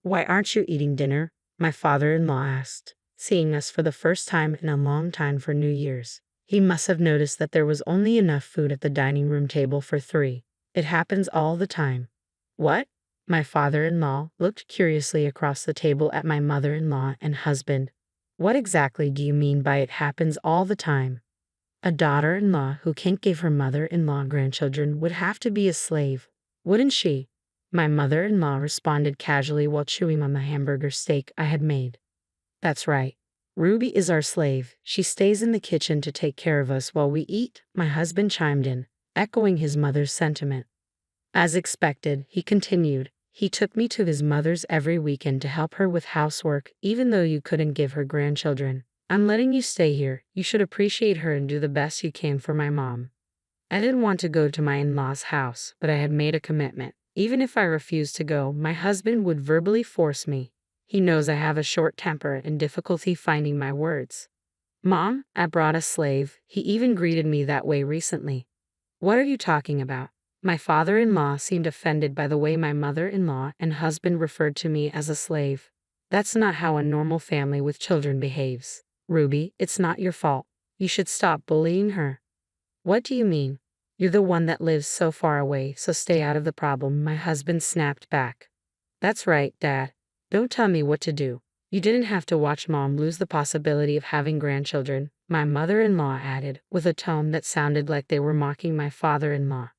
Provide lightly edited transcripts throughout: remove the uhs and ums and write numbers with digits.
"Why aren't you eating dinner?" my father-in-law asked, seeing us for the first time in a long time for New Year's. He must have noticed that there was only enough food at the dining room table for three. It happens all the time. What? My father-in-law looked curiously across the table at my mother-in-law and husband. What exactly do you mean by it happens all the time? A daughter-in-law who can't give her mother-in-law grandchildren would have to be a slave, wouldn't she? My mother-in-law responded casually while chewing on the hamburger steak I had made. That's right. Ruby is our slave. She stays in the kitchen to take care of us while we eat, my husband chimed in, echoing his mother's sentiment. As expected, he continued, he took me to his mother's every weekend to help her with housework, even though you couldn't give her grandchildren. I'm letting you stay here. You should appreciate her and do the best you can for my mom. I didn't want to go to my in-laws' house, but I had made a commitment. Even if I refused to go, my husband would verbally force me. He knows I have a short temper and difficulty finding my words. Mom, I brought a slave. He even greeted me that way recently. What are you talking about? My father-in-law seemed offended by the way my mother-in-law and husband referred to me as a slave. That's not how a normal family with children behaves. Ruby, it's not your fault. You should stop bullying her. What do you mean? You're the one that lives so far away, so stay out of the problem, my husband snapped back. That's right, Dad. Don't tell me what to do. You didn't have to watch Mom lose the possibility of having grandchildren, my mother-in-law added, with a tone that sounded like they were mocking my father-in-law.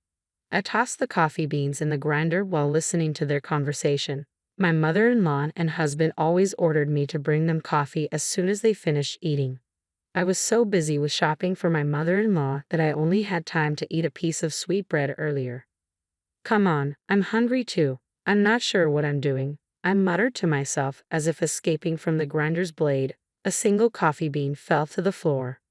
I tossed the coffee beans in the grinder while listening to their conversation. My mother-in-law and husband always ordered me to bring them coffee as soon as they finished eating. I was so busy with shopping for my mother-in-law that I only had time to eat a piece of sweetbread earlier. Come on, I'm hungry too. I'm not sure what I'm doing, I muttered to myself as if escaping from the grinder's blade. A single coffee bean fell to the floor.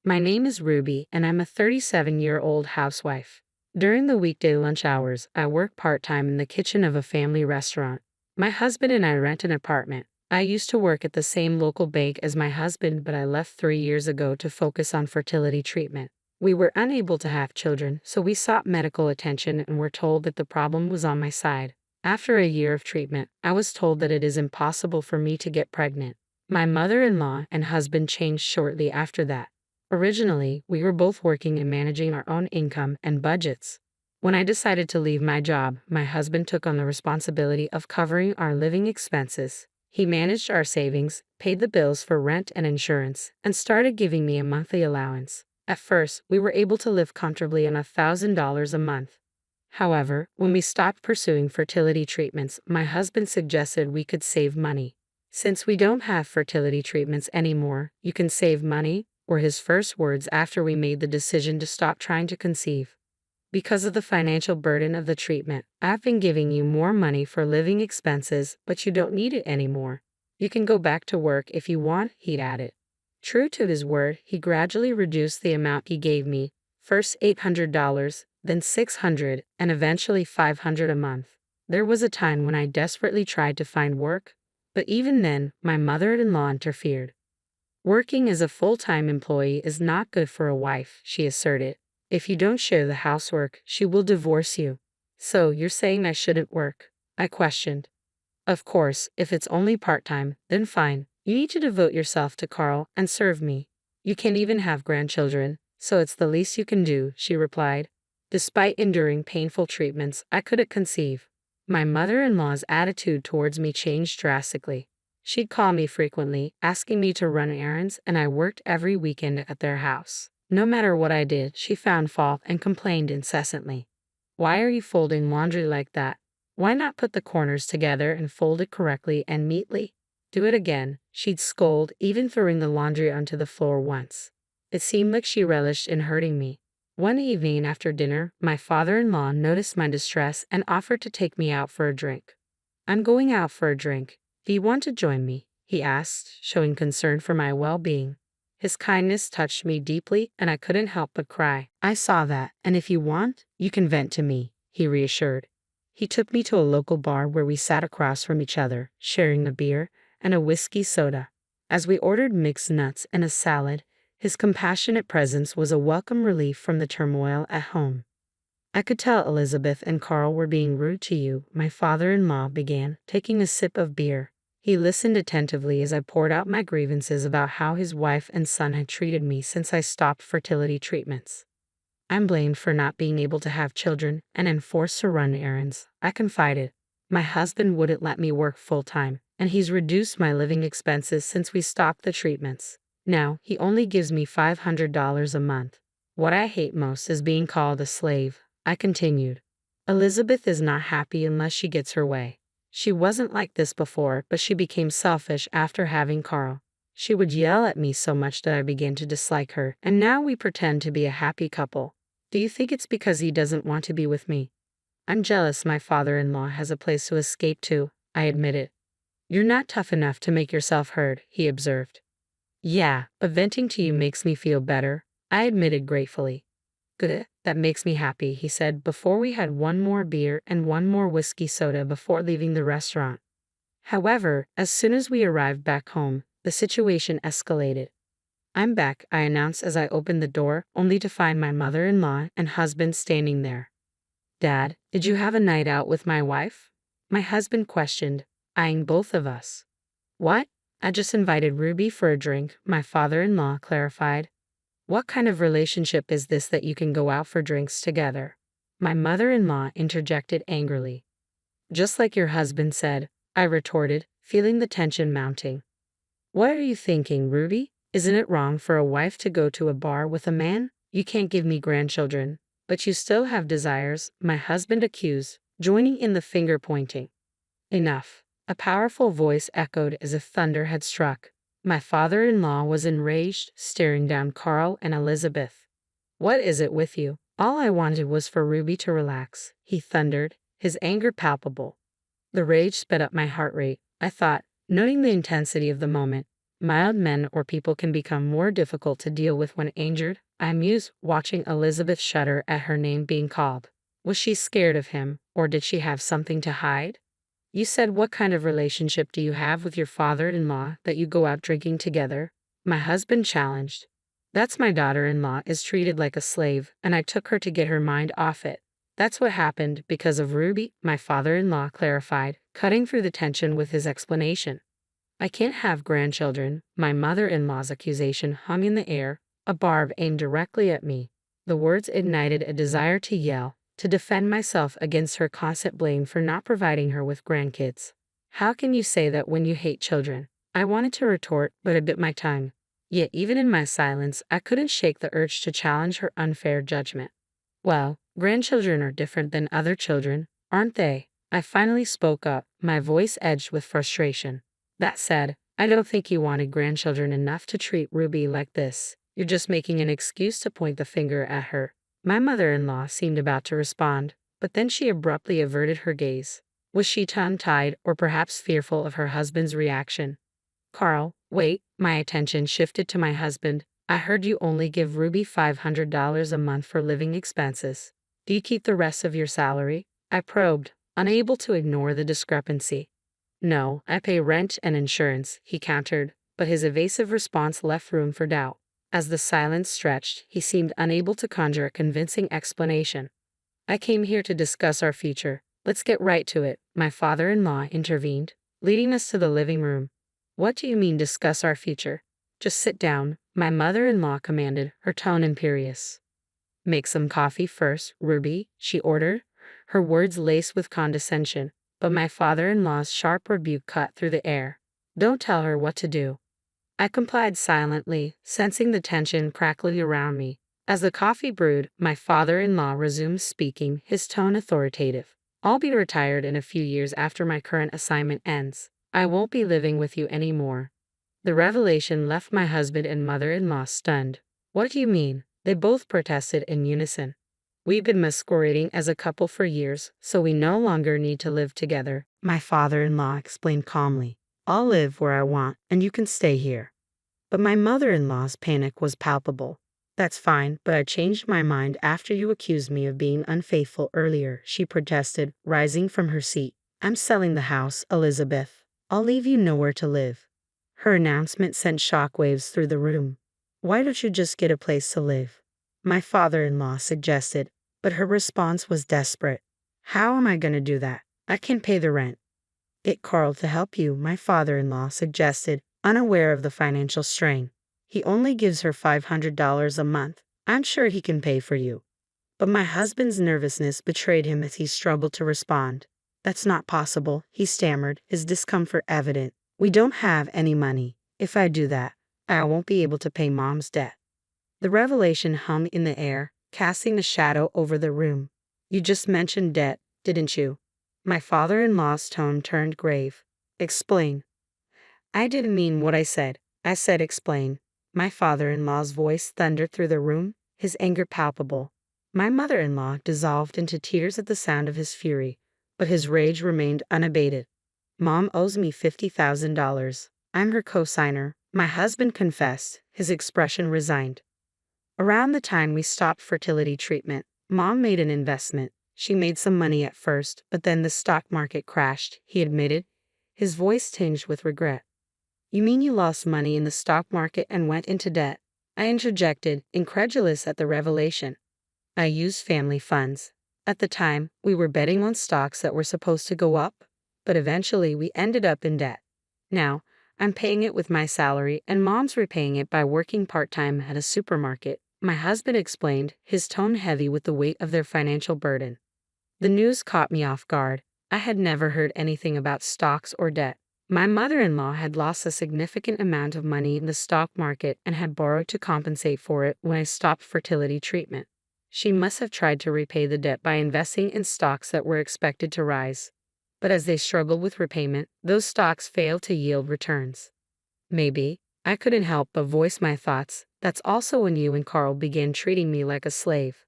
My name is Ruby and I'm a 37-year-old housewife. During the weekday lunch hours, I work part-time in the kitchen of a family restaurant. My husband and I rent an apartment. I used to work at the same local bank as my husband, but I left 3 years ago to focus on fertility treatment. We were unable to have children, so we sought medical attention and were told that the problem was on my side. After a year of treatment, I was told that it is impossible for me to get pregnant. My mother-in-law and husband changed shortly after that. Originally, we were both working and managing our own income and budgets. When I decided to leave my job, my husband took on the responsibility of covering our living expenses. He managed our savings, paid the bills for rent and insurance, and started giving me a monthly allowance. At first, we were able to live comfortably on $1,000 a month. However, when we stopped pursuing fertility treatments, my husband suggested we could save money. Since we don't have fertility treatments anymore, you can save money, were his first words after we made the decision to stop trying to conceive. Because of the financial burden of the treatment, I've been giving you more money for living expenses, but you don't need it anymore. You can go back to work if you want, he'd added. True to his word, he gradually reduced the amount he gave me, first $800, then $600, and eventually $500 a month. There was a time when I desperately tried to find work, but even then, my mother-in-law interfered. Working as a full-time employee is not good for a wife, she asserted. If you don't share the housework, she will divorce you. So you're saying I shouldn't work? I questioned. Of course, if it's only part-time, then fine. You need to devote yourself to Carl and serve me. You can't even have grandchildren, so it's the least you can do, she replied. Despite enduring painful treatments, I couldn't conceive. My mother-in-law's attitude towards me changed drastically. She'd call me frequently, asking me to run errands, and I worked every weekend at their house. No matter what I did, she found fault and complained incessantly. Why are you folding laundry like that? Why not put the corners together and fold it correctly and neatly? Do it again, she'd scold, even throwing the laundry onto the floor once. It seemed like she relished in hurting me. One evening after dinner, my father-in-law noticed my distress and offered to take me out for a drink. I'm going out for a drink. Do you want to join me? He asked, showing concern for my well-being. His kindness touched me deeply, and I couldn't help but cry. I saw that, and if you want, you can vent to me, he reassured. He took me to a local bar where we sat across from each other, sharing a beer and a whiskey soda. As we ordered mixed nuts and a salad, his compassionate presence was a welcome relief from the turmoil at home. I could tell Elizabeth and Carl were being rude to you, my father-in-law began, taking a sip of beer. He listened attentively as I poured out my grievances about how his wife and son had treated me since I stopped fertility treatments. I'm blamed for not being able to have children and am forced to run errands, I confided. My husband wouldn't let me work full-time, and he's reduced my living expenses since we stopped the treatments. Now, he only gives me $500 a month. What I hate most is being called a slave, I continued. Elizabeth is not happy unless she gets her way. She wasn't like this before, but she became selfish after having Carl. She would yell at me so much that I began to dislike her, and now we pretend to be a happy couple. Do you think it's because he doesn't want to be with me? I'm jealous my father-in-law has a place to escape to, I admitted. You're not tough enough to make yourself heard, he observed. Yeah, but venting to you makes me feel better, I admitted gratefully. Good, that makes me happy, he said before we had one more beer and one more whiskey soda before leaving the restaurant. However, as soon as we arrived back home, the situation escalated. I'm back, I announced as I opened the door, only to find my mother-in-law and husband standing there. Dad, did you have a night out with my wife? My husband questioned, eyeing both of us. What? I just invited Ruby for a drink, my father-in-law clarified. What kind of relationship is this that you can go out for drinks together? My mother-in-law interjected angrily. Just like your husband said, I retorted, feeling the tension mounting. What are you thinking, Ruby? Isn't it wrong for a wife to go to a bar with a man? You can't give me grandchildren, but you still have desires, my husband accused, joining in the finger pointing. Enough. A powerful voice echoed as if thunder had struck. My father-in-law was enraged, staring down Carl and Elizabeth. What is it with you? All I wanted was for Ruby to relax, he thundered, his anger palpable. The rage sped up my heart rate, I thought, knowing the intensity of the moment. Mild men or people can become more difficult to deal with when injured, I mused, watching Elizabeth shudder at her name being called. Was she scared of him, or did she have something to hide? You said what kind of relationship do you have with your father-in-law that you go out drinking together? My husband challenged. That's my daughter-in-law is treated like a slave, and I took her to get her mind off it. That's what happened because of Ruby, my father-in-law clarified, cutting through the tension with his explanation. I can't have grandchildren, my mother-in-law's accusation hung in the air, a barb aimed directly at me. The words ignited a desire to yell, to defend myself against her constant blame for not providing her with grandkids. How can you say that when you hate children? I wanted to retort, but I bit my tongue. Yet even in my silence, I couldn't shake the urge to challenge her unfair judgment. Well, grandchildren are different than other children, aren't they? I finally spoke up, my voice edged with frustration. That said, I don't think you wanted grandchildren enough to treat Ruby like this. You're just making an excuse to point the finger at her. My mother-in-law seemed about to respond, but then she abruptly averted her gaze. Was she tongue-tied or perhaps fearful of her husband's reaction? Carl, wait, my attention shifted to my husband. I heard you only give Ruby $500 a month for living expenses. Do you keep the rest of your salary? I probed, unable to ignore the discrepancy. No, I pay rent and insurance, he countered, but his evasive response left room for doubt. As the silence stretched, he seemed unable to conjure a convincing explanation. I came here to discuss our future. Let's get right to it, my father-in-law intervened, leading us to the living room. What do you mean discuss our future? Just sit down, my mother-in-law commanded, her tone imperious. Make some coffee first, Ruby, she ordered, her words laced with condescension, but my father-in-law's sharp rebuke cut through the air. Don't tell her what to do. I complied silently, sensing the tension crackling around me. As the coffee brewed, my father-in-law resumed speaking, his tone authoritative. I'll be retired in a few years after my current assignment ends. I won't be living with you anymore. The revelation left my husband and mother-in-law stunned. What do you mean? They both protested in unison. We've been masquerading as a couple for years, so we no longer need to live together, my father-in-law explained calmly. I'll live where I want, and you can stay here. But my mother-in-law's panic was palpable. That's fine, but I changed my mind after you accused me of being unfaithful earlier, she protested, rising from her seat. I'm selling the house, Elizabeth. I'll leave you nowhere to live. Her announcement sent shockwaves through the room. Why don't you just get a place to live? My father-in-law suggested. But her response was desperate. How am I going to do that? I can't pay the rent. Get Carl to help you, my father-in-law suggested, unaware of the financial strain. He only gives her $500 a month. I'm sure he can pay for you. But my husband's nervousness betrayed him as he struggled to respond. That's not possible, he stammered, his discomfort evident. We don't have any money. If I do that, I won't be able to pay Mom's debt. The revelation hung in the air, casting a shadow over the room. You just mentioned debt, didn't you? My father-in-law's tone turned grave. Explain. I didn't mean what I said. I said explain. My father-in-law's voice thundered through the room, his anger palpable. My mother-in-law dissolved into tears at the sound of his fury, but his rage remained unabated. Mom owes me $50,000. I'm her co-signer, my husband confessed, his expression resigned. Around the time we stopped fertility treatment, Mom made an investment. She made some money at first, but then the stock market crashed, he admitted, his voice tinged with regret. You mean you lost money in the stock market and went into debt? I interjected, incredulous at the revelation. I used family funds. At the time, we were betting on stocks that were supposed to go up, but eventually we ended up in debt. Now, I'm paying it with my salary and Mom's repaying it by working part-time at a supermarket, my husband explained, his tone heavy with the weight of their financial burden. The news caught me off guard. I had never heard anything about stocks or debt. My mother-in-law had lost a significant amount of money in the stock market and had borrowed to compensate for it when I stopped fertility treatment. She must have tried to repay the debt by investing in stocks that were expected to rise. But as they struggled with repayment, those stocks failed to yield returns. Maybe. I couldn't help but voice my thoughts. That's also when you and Carl began treating me like a slave.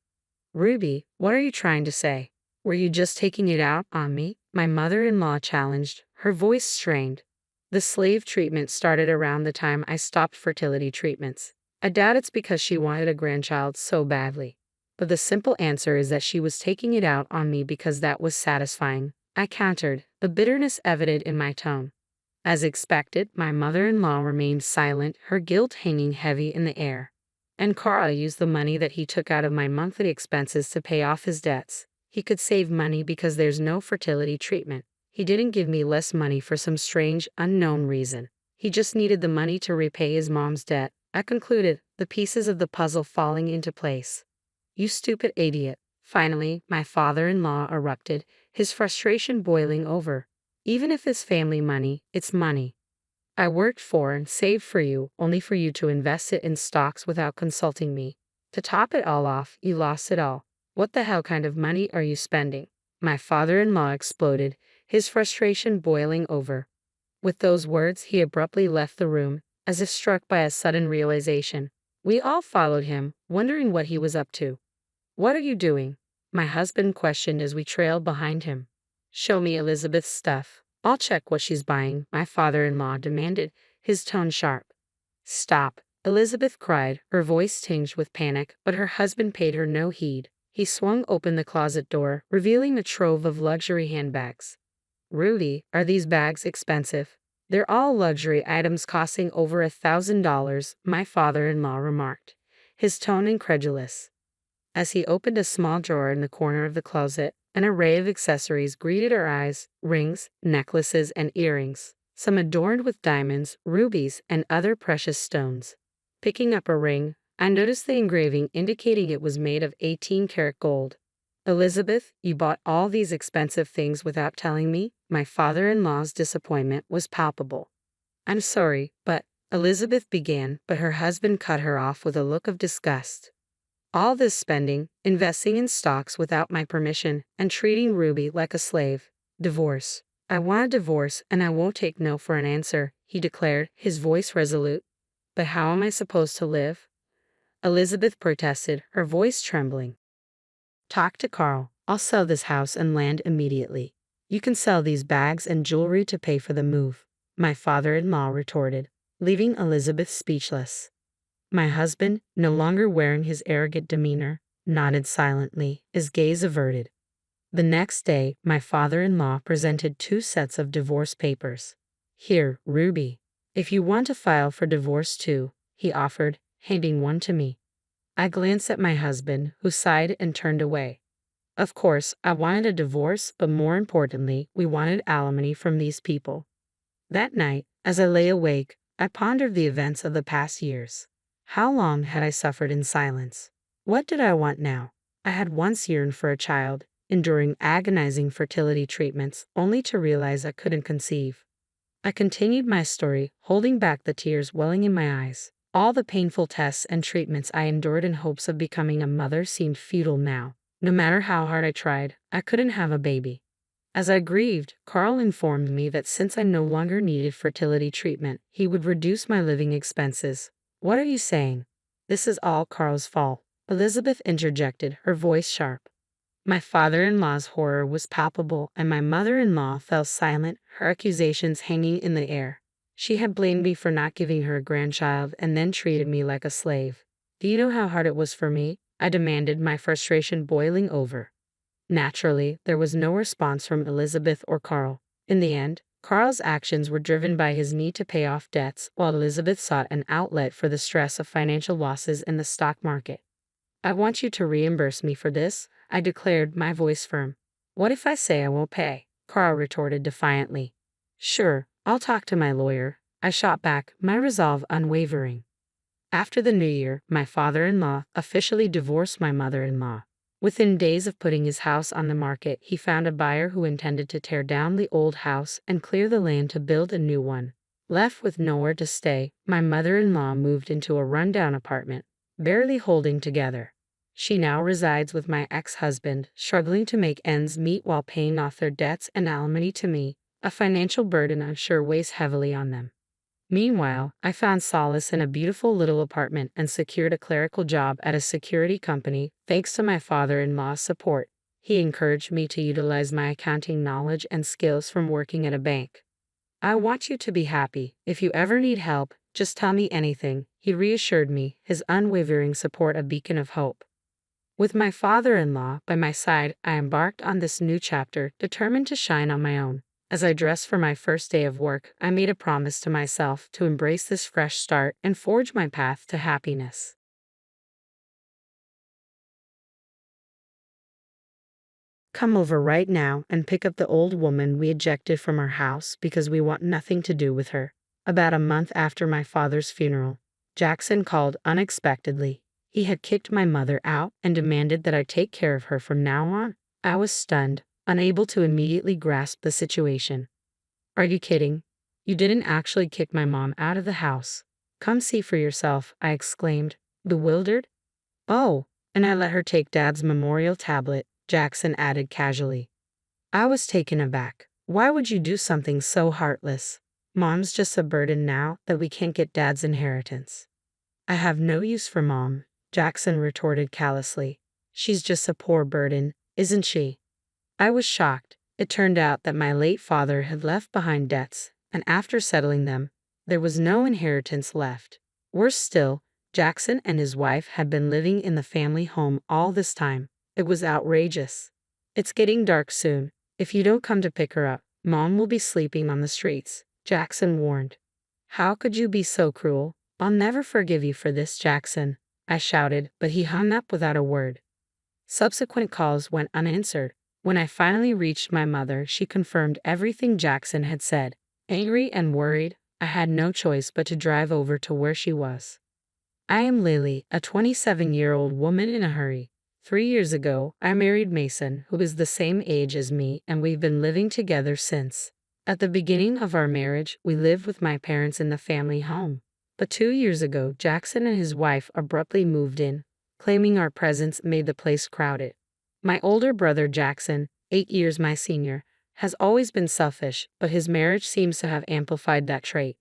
Ruby, what are you trying to say? Were you just taking it out on me? My mother-in-law challenged, her voice strained. The slave treatment started around the time I stopped fertility treatments. I doubt it's because she wanted a grandchild so badly. But the simple answer is that she was taking it out on me because that was satisfying, I countered, the bitterness evident in my tone. As expected, my mother-in-law remained silent, her guilt hanging heavy in the air. And Carl used the money that he took out of my monthly expenses to pay off his debts. He could save money because there's no fertility treatment. He didn't give me less money for some strange, unknown reason. He just needed the money to repay his mom's debt, I concluded, the pieces of the puzzle falling into place. You stupid idiot. Finally, my father-in-law erupted, his frustration boiling over. Even if it's family money, it's money I worked for and saved for you, only for you to invest it in stocks without consulting me. To top it all off, you lost it all. What the hell kind of money are you spending? My father-in-law exploded, his frustration boiling over. With those words, he abruptly left the room, as if struck by a sudden realization. We all followed him, wondering what he was up to. What are you doing? My husband questioned as we trailed behind him. Show me Elizabeth's stuff. I'll check what she's buying, my father-in-law demanded, his tone sharp. Stop, Elizabeth cried, her voice tinged with panic, but her husband paid her no heed. He swung open the closet door, revealing a trove of luxury handbags. Rudy, are these bags expensive? They're all luxury items costing over $1,000, my father-in-law remarked, his tone incredulous. As he opened a small drawer in the corner of the closet, an array of accessories greeted our eyes, rings, necklaces, and earrings, some adorned with diamonds, rubies, and other precious stones. Picking up a ring, I noticed the engraving indicating it was made of 18-karat gold. Elizabeth, you bought all these expensive things without telling me? My father-in-law's disappointment was palpable. I'm sorry, but, Elizabeth began, but her husband cut her off with a look of disgust. All this spending, investing in stocks without my permission, and treating Ruby like a slave. Divorce. I want a divorce and I won't take no for an answer, he declared, his voice resolute. But how am I supposed to live? Elizabeth protested, her voice trembling. Talk to Carl. I'll sell this house and land immediately. You can sell these bags and jewelry to pay for the move, my father-in-law retorted, leaving Elizabeth speechless. My husband, no longer wearing his arrogant demeanor, nodded silently, his gaze averted. The next day, my father-in-law presented 2 sets of divorce papers. Here, Ruby. If you want to file for divorce too, he offered, handing one to me. I glanced at my husband, who sighed and turned away. Of course, I wanted a divorce, but more importantly, we wanted alimony from these people. That night, as I lay awake, I pondered the events of the past years. How long had I suffered in silence? What did I want now? I had once yearned for a child, enduring agonizing fertility treatments, only to realize I couldn't conceive. I continued my story, holding back the tears welling in my eyes. All the painful tests and treatments I endured in hopes of becoming a mother seemed futile now. No matter how hard I tried, I couldn't have a baby. As I grieved, Carl informed me that since I no longer needed fertility treatment, he would reduce my living expenses. What are you saying? This is all Carl's fault, Elizabeth interjected, her voice sharp. My father-in-law's horror was palpable, and my mother-in-law fell silent, her accusations hanging in the air. She had blamed me for not giving her a grandchild and then treated me like a slave. Do you know how hard it was for me? I demanded, my frustration boiling over. Naturally, there was no response from Elizabeth or Carl. In the end, Carl's actions were driven by his need to pay off debts, while Elizabeth sought an outlet for the stress of financial losses in the stock market. I want you to reimburse me for this, I declared, my voice firm. What if I say I won't pay? Carl retorted defiantly. Sure, I'll talk to my lawyer, I shot back, my resolve unwavering. After the new year, my father-in-law officially divorced my mother-in-law. Within days of putting his house on the market, he found a buyer who intended to tear down the old house and clear the land to build a new one. Left with nowhere to stay, my mother-in-law moved into a rundown apartment, barely holding together. She now resides with my ex-husband, struggling to make ends meet while paying off their debts and alimony to me, a financial burden I'm sure weighs heavily on them. Meanwhile, I found solace in a beautiful little apartment and secured a clerical job at a security company, thanks to my father-in-law's support. He encouraged me to utilize my accounting knowledge and skills from working at a bank. I want you to be happy. If you ever need help, just tell me anything, he reassured me, his unwavering support a beacon of hope. With my father-in-law by my side, I embarked on this new chapter, determined to shine on my own. As I dressed for my first day of work, I made a promise to myself to embrace this fresh start and forge my path to happiness. Come over right now and pick up the old woman we ejected from our house because we want nothing to do with her. About a month after my father's funeral, Jackson called unexpectedly. He had kicked my mother out and demanded that I take care of her from now on. I was stunned, unable to immediately grasp the situation. Are you kidding? You didn't actually kick my mom out of the house. Come see for yourself, I exclaimed, bewildered. Oh, and I let her take Dad's memorial tablet, Jackson added casually. I was taken aback. Why would you do something so heartless? Mom's just a burden now that we can't get Dad's inheritance. I have no use for Mom, Jackson retorted callously. She's just a poor burden, isn't she? I was shocked. It turned out that my late father had left behind debts, and after settling them, there was no inheritance left. Worse still, Jackson and his wife had been living in the family home all this time. It was outrageous. It's getting dark soon. If you don't come to pick her up, Mom will be sleeping on the streets, Jackson warned. How could you be so cruel? I'll never forgive you for this, Jackson, I shouted, but he hung up without a word. Subsequent calls went unanswered. When I finally reached my mother, she confirmed everything Jackson had said. Angry and worried, I had no choice but to drive over to where she was. I am Lily, a 27-year-old woman in a hurry. 3 years ago, I married Mason, who is the same age as me, and we've been living together since. At the beginning of our marriage, we lived with my parents in the family home. But 2 years ago, Jackson and his wife abruptly moved in, claiming our presence made the place crowded. My older brother Jackson, 8 years my senior, has always been selfish, but his marriage seems to have amplified that trait.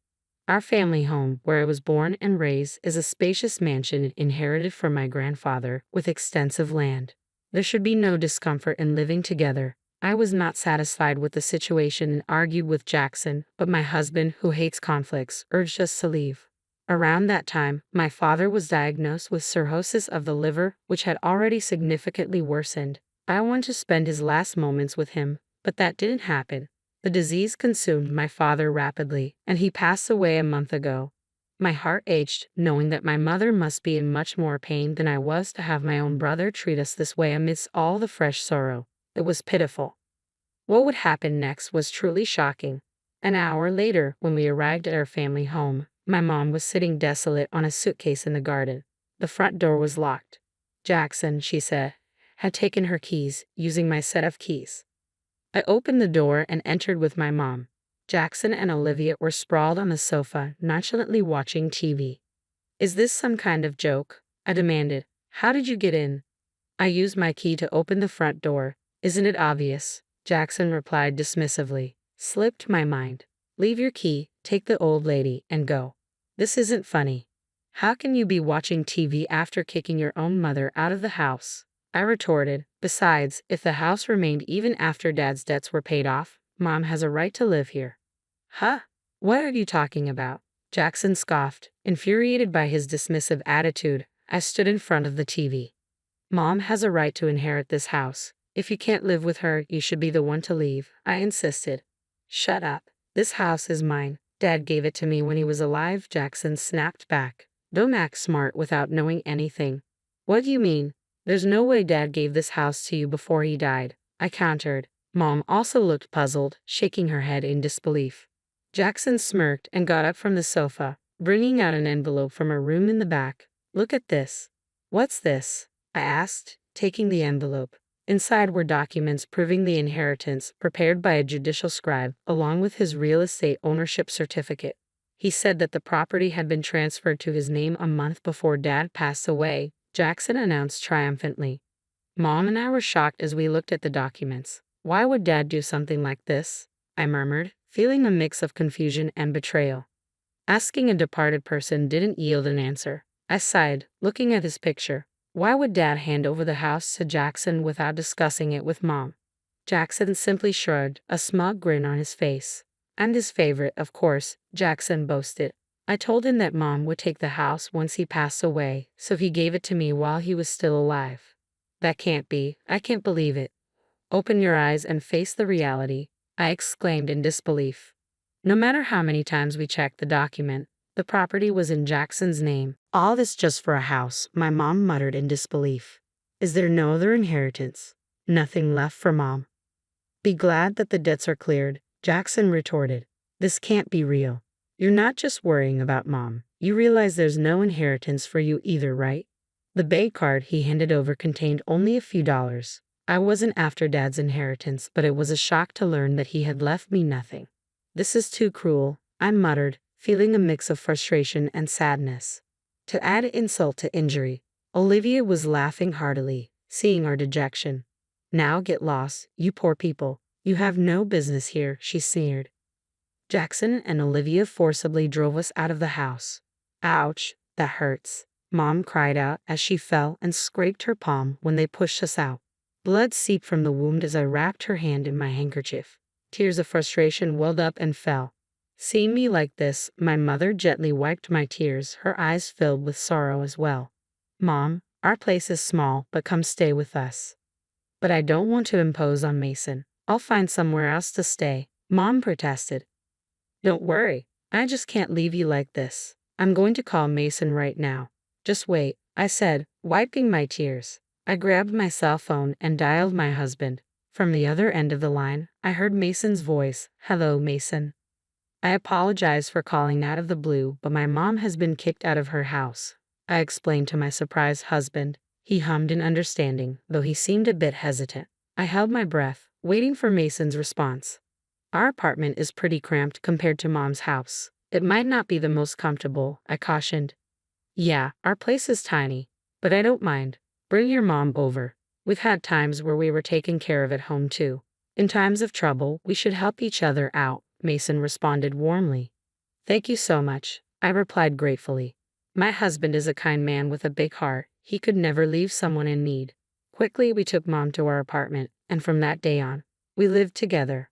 Our family home, where I was born and raised, is a spacious mansion inherited from my grandfather, with extensive land. There should be no discomfort in living together. I was not satisfied with the situation and argued with Jackson, but my husband, who hates conflicts, urged us to leave. Around that time, my father was diagnosed with cirrhosis of the liver, which had already significantly worsened. I wanted to spend his last moments with him, but that didn't happen. The disease consumed my father rapidly, and he passed away a month ago. My heart ached, knowing that my mother must be in much more pain than I was to have my own brother treat us this way amidst all the fresh sorrow. It was pitiful. What would happen next was truly shocking. An hour later, when we arrived at our family home, my mom was sitting desolate on a suitcase in the garden. The front door was locked. Jackson, she said, had taken her keys, using my set of keys. I opened the door and entered with my mom. Jackson and Olivia were sprawled on the sofa, nonchalantly watching TV. "Is this some kind of joke?" I demanded. "How did you get in?" "I used my key to open the front door. Isn't it obvious?" Jackson replied dismissively. "Slipped my mind. Leave your key, take the old lady, and go." "This isn't funny. How can you be watching TV after kicking your own mother out of the house?" I retorted. "Besides, if the house remained even after Dad's debts were paid off, Mom has a right to live here." "Huh? What are you talking about?" Jackson scoffed, infuriated by his dismissive attitude. I stood in front of the TV. "Mom has a right to inherit this house. If you can't live with her, you should be the one to leave," I insisted. "Shut up. This house is mine. Dad gave it to me when he was alive," Jackson snapped back. "Don't act smart without knowing anything." "What do you mean? There's no way Dad gave this house to you before he died," I countered. Mom also looked puzzled, shaking her head in disbelief. Jackson smirked and got up from the sofa, bringing out an envelope from a room in the back. "Look at this." "What's this?" I asked, taking the envelope. Inside were documents proving the inheritance prepared by a judicial scribe, along with his real estate ownership certificate. He said that the property had been transferred to his name a month before Dad passed away, Jackson announced triumphantly. Mom and I were shocked as we looked at the documents. "Why would Dad do something like this?" I murmured, feeling a mix of confusion and betrayal. Asking a departed person didn't yield an answer. I sighed, looking at his picture. Why would Dad hand over the house to Jackson without discussing it with Mom? Jackson simply shrugged, a smug grin on his face. "I'm his favorite, of course," Jackson boasted. "I told him that Mom would take the house once he passed away, so he gave it to me while he was still alive." "That can't be. I can't believe it." "Open your eyes and face the reality," I exclaimed in disbelief. No matter how many times we checked the document, the property was in Jackson's name. "All this just for a house," my mom muttered in disbelief. "Is there no other inheritance? Nothing left for Mom?" "Be glad that the debts are cleared," Jackson retorted. "This can't be real. You're not just worrying about Mom. You realize there's no inheritance for you either, right?" The bank card he handed over contained only a few dollars. I wasn't after Dad's inheritance, but it was a shock to learn that he had left me nothing. "This is too cruel," I muttered, feeling a mix of frustration and sadness. To add insult to injury, Olivia was laughing heartily, seeing our dejection. "Now get lost, you poor people. You have no business here," she sneered. Jackson and Olivia forcibly drove us out of the house. "Ouch, that hurts," Mom cried out as she fell and scraped her palm when they pushed us out. Blood seeped from the wound as I wrapped her hand in my handkerchief. Tears of frustration welled up and fell. Seeing me like this, my mother gently wiped my tears, her eyes filled with sorrow as well. "Mom, our place is small, but come stay with us." "But I don't want to impose on Mason. I'll find somewhere else to stay," Mom protested. "Don't worry, I just can't leave you like this. I'm going to call Mason right now." "Just wait," I said, wiping my tears. I grabbed my cell phone and dialed my husband. From the other end of the line, I heard Mason's voice. "Hello, Mason. I apologize for calling out of the blue, but my mom has been kicked out of her house," I explained to my surprised husband. He hummed in understanding, though he seemed a bit hesitant. I held my breath, waiting for Mason's response. "Our apartment is pretty cramped compared to Mom's house. It might not be the most comfortable," I cautioned. "Yeah, our place is tiny, but I don't mind. Bring your mom over. We've had times where we were taken care of at home too. In times of trouble, we should help each other out," Mason responded warmly. "Thank you so much," I replied gratefully. My husband is a kind man with a big heart. He could never leave someone in need. Quickly, we took Mom to our apartment, and from that day on, we lived together.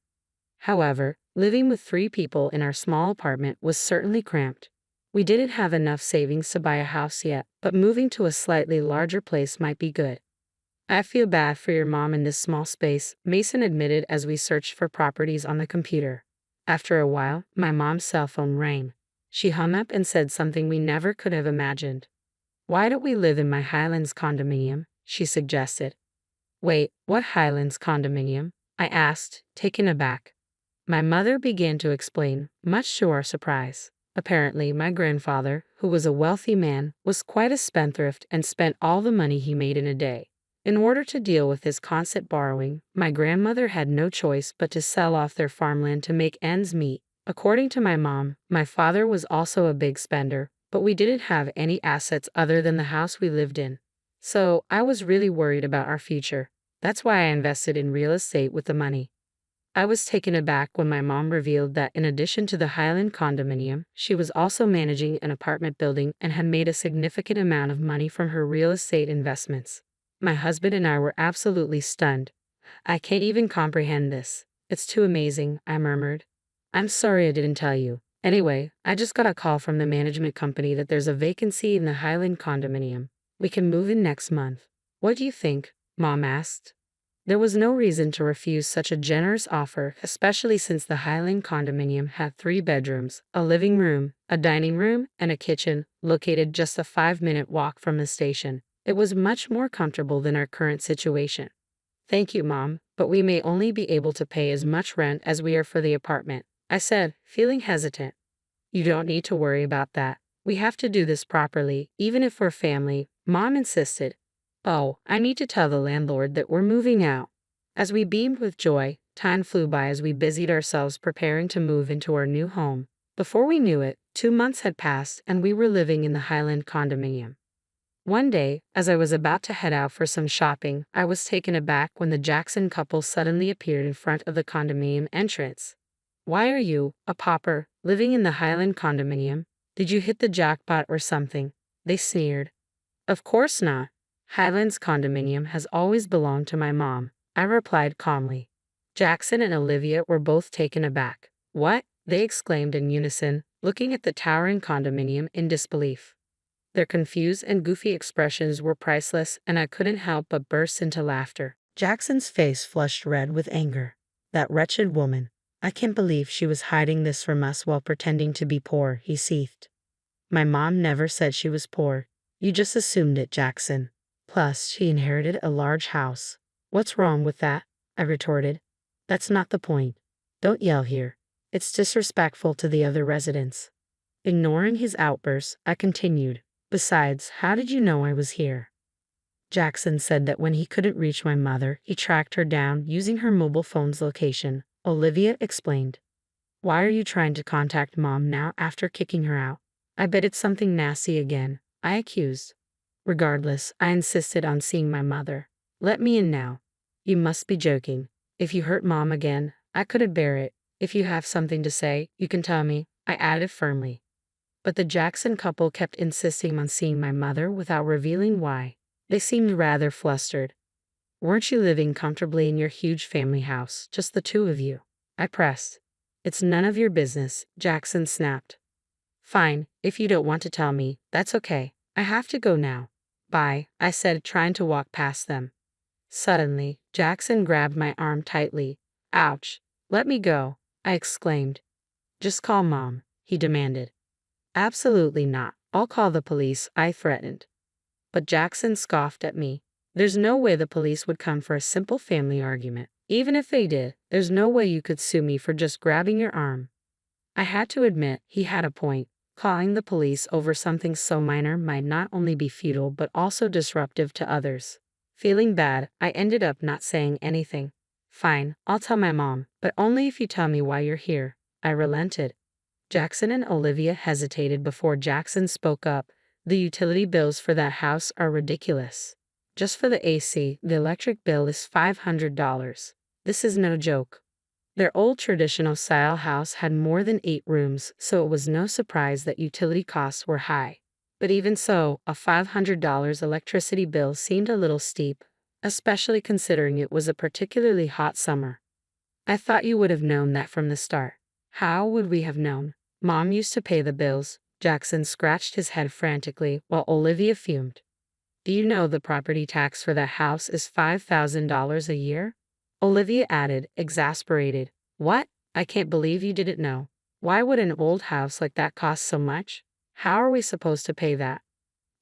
However, living with 3 people in our small apartment was certainly cramped. We didn't have enough savings to buy a house yet, but moving to a slightly larger place might be good. "I feel bad for your mom in this small space," Mason admitted as we searched for properties on the computer. After a while, my mom's cell phone rang. She hung up and said something we never could have imagined. "Why don't we live in my Highlands condominium?" she suggested. "Wait, what Highlands condominium?" I asked, taken aback. My mother began to explain, much to our surprise. Apparently, my grandfather, who was a wealthy man, was quite a spendthrift and spent all the money he made in a day. In order to deal with his constant borrowing, my grandmother had no choice but to sell off their farmland to make ends meet. According to my mom, my father was also a big spender, but we didn't have any assets other than the house we lived in. So, I was really worried about our future. That's why I invested in real estate with the money. I was taken aback when my mom revealed that in addition to the Highland condominium, she was also managing an apartment building and had made a significant amount of money from her real estate investments. My husband and I were absolutely stunned. "I can't even comprehend this. It's too amazing," I murmured. "I'm sorry I didn't tell you. Anyway, I just got a call from the management company that there's a vacancy in the Highland condominium. We can move in next month. What do you think?" Mom asked. There was no reason to refuse such a generous offer, especially since the Highland condominium had 3 bedrooms, a living room, a dining room, and a kitchen, located just a 5-minute walk from the station. It was much more comfortable than our current situation. "Thank you, Mom, but we may only be able to pay as much rent as we are for the apartment," I said, feeling hesitant. "You don't need to worry about that. We have to do this properly, even if we're family," Mom insisted. "Oh, I need to tell the landlord that we're moving out." As we beamed with joy, time flew by as we busied ourselves preparing to move into our new home. Before we knew it, 2 months had passed and we were living in the Highland condominium. One day, as I was about to head out for some shopping, I was taken aback when the Jackson couple suddenly appeared in front of the condominium entrance. "Why are you, a pauper, living in the Highland condominium? Did you hit the jackpot or something?" they sneered. "Of course not. Highlands condominium has always belonged to my mom," I replied calmly. Jackson and Olivia were both taken aback. "What?" they exclaimed in unison, looking at the towering condominium in disbelief. Their confused and goofy expressions were priceless, and I couldn't help but burst into laughter. Jackson's face flushed red with anger. "That wretched woman. I can't believe she was hiding this from us while pretending to be poor," he seethed. "My mom never said she was poor. You just assumed it, Jackson. Plus, she inherited a large house." "What's wrong with that?" I retorted. "That's not the point. Don't yell here. It's disrespectful to the other residents." Ignoring his outbursts, I continued. "Besides, how did you know I was here?" Jackson said that when he couldn't reach my mother, he tracked her down using her mobile phone's location, Olivia explained. "Why are you trying to contact Mom now after kicking her out?" "I bet it's something nasty again," I accused. Regardless, I insisted on seeing my mother. "Let me in now." "You must be joking. If you hurt Mom again, I couldn't bear it. If you have something to say, you can tell me," I added firmly. But the Jackson couple kept insisting on seeing my mother without revealing why. They seemed rather flustered. "Weren't you living comfortably in your huge family house, just the 2 of you?" I pressed. "It's none of your business," Jackson snapped. "Fine, if you don't want to tell me, that's okay. I have to go now." "Bye," I said, trying to walk past them. Suddenly, Jackson grabbed my arm tightly. "Ouch. Let me go," I exclaimed. "Just call Mom," he demanded. "Absolutely not. I'll call the police," I threatened. But Jackson scoffed at me. "There's no way the police would come for a simple family argument. Even if they did, there's no way you could sue me for just grabbing your arm." I had to admit, he had a point. Calling the police over something so minor might not only be futile but also disruptive to others. Feeling bad, I ended up not saying anything. "Fine, I'll tell my mom, but only if you tell me why you're here." I relented. Jackson and Olivia hesitated before Jackson spoke up. "The utility bills for that house are ridiculous. Just for the AC, the electric bill is $500. This is no joke." Their old traditional style house had more than 8 rooms, so it was no surprise that utility costs were high. But even so, a $500 electricity bill seemed a little steep, especially considering it was a particularly hot summer. "I thought you would have known that from the start." "How would we have known? Mom used to pay the bills." Jackson scratched his head frantically while Olivia fumed. "Do you know the property tax for that house is $5,000 a year?" Olivia added, exasperated. "What? I can't believe you didn't know." Why would an old house like that cost so much? How are we supposed to pay that?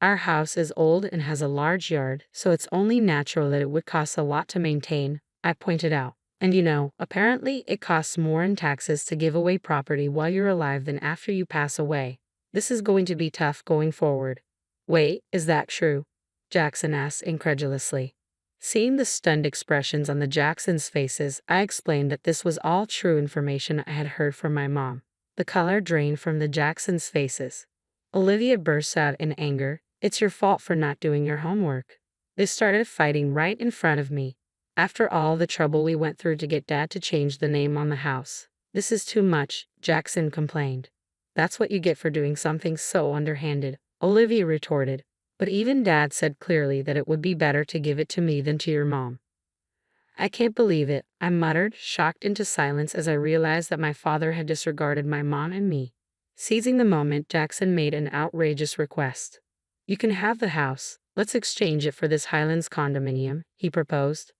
Our house is old and has a large yard, so it's only natural that it would cost a lot to maintain, I pointed out. And apparently it costs more in taxes to give away property while you're alive than after you pass away. This is going to be tough going forward. Wait, is that true? Jackson asked incredulously. Seeing the stunned expressions on the Jacksons' faces, I explained that this was all true information I had heard from my mom. The color drained from the Jacksons' faces. Olivia burst out in anger. It's your fault for not doing your homework. They started fighting right in front of me. After all the trouble we went through to get Dad to change the name on the house. This is too much, Jackson complained. That's what you get for doing something so underhanded, Olivia retorted. But even Dad said clearly that it would be better to give it to me than to your mom. I can't believe it, I muttered, shocked into silence as I realized that my father had disregarded my mom and me. Seizing the moment, Jackson made an outrageous request. You can have the house. Let's exchange it for this Highlands condominium, he proposed.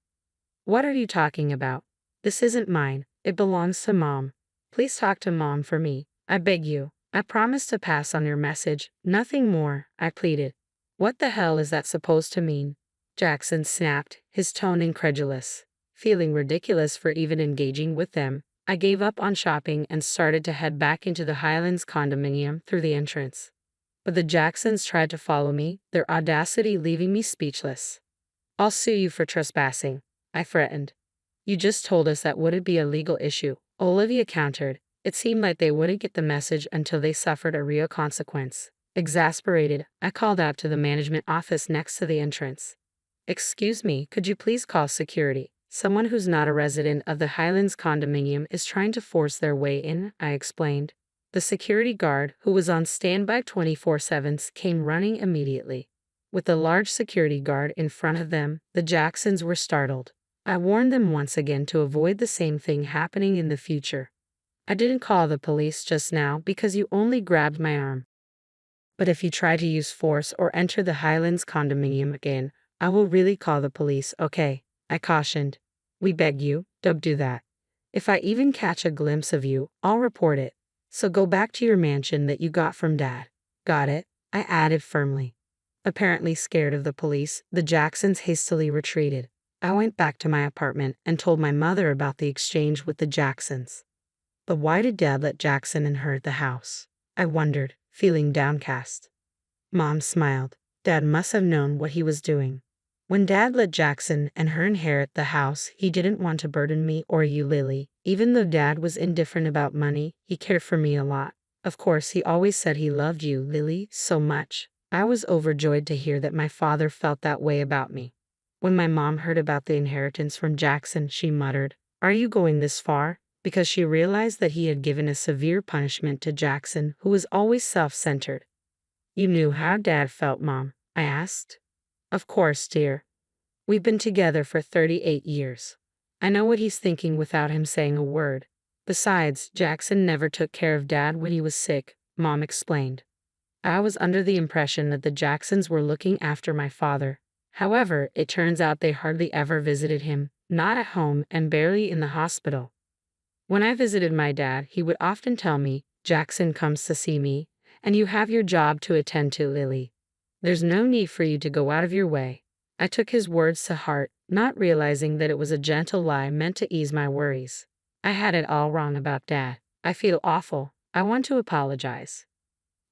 What are you talking about? This isn't mine. It belongs to Mom. Please talk to Mom for me. I beg you. I promise to pass on your message. Nothing more, I pleaded. What the hell is that supposed to mean? Jackson snapped, his tone incredulous. Feeling ridiculous for even engaging with them, I gave up on shopping and started to head back into the Highlands condominium through the entrance. But the Jacksons tried to follow me, their audacity leaving me speechless. I'll sue you for trespassing, I threatened. You just told us that wouldn't be a legal issue, Olivia countered. It seemed like they wouldn't get the message until they suffered a real consequence. Exasperated, I called out to the management office next to the entrance. Excuse me, could you please call security? Someone who's not a resident of the Highlands condominium is trying to force their way in, I explained. The security guard, who was on standby 24/7, came running immediately. With the large security guard in front of them, the Jacksons were startled. I warned them once again to avoid the same thing happening in the future. I didn't call the police just now because you only grabbed my arm. But if you try to use force or enter the Highlands condominium again, I will really call the police, okay? I cautioned. We beg you, don't do that. If I even catch a glimpse of you, I'll report it. So go back to your mansion that you got from Dad. Got it? I added firmly. Apparently scared of the police, the Jacksons hastily retreated. I went back to my apartment and told my mother about the exchange with the Jacksons. But why did Dad let Jackson inherit the house? I wondered, feeling downcast. Mom smiled. Dad must have known what he was doing. When Dad let Jackson and her inherit the house, he didn't want to burden me or you, Lily. Even though Dad was indifferent about money, he cared for me a lot. Of course, he always said he loved you, Lily, so much. I was overjoyed to hear that my father felt that way about me. When my mom heard about the inheritance from Jackson, she muttered, "Are you going this far?" Because she realized that he had given a severe punishment to Jackson, who was always self-centered. You knew how Dad felt, Mom? I asked. Of course, dear. We've been together for 38 years. I know what he's thinking without him saying a word. Besides, Jackson never took care of Dad when he was sick, Mom explained. I was under the impression that the Jacksons were looking after my father. However, it turns out they hardly ever visited him, not at home and barely in the hospital. When I visited my dad, he would often tell me, "Jackson comes to see me, and you have your job to attend to, Lily. There's no need for you to go out of your way." I took his words to heart, not realizing that it was a gentle lie meant to ease my worries. I had it all wrong about Dad. I feel awful. I want to apologize.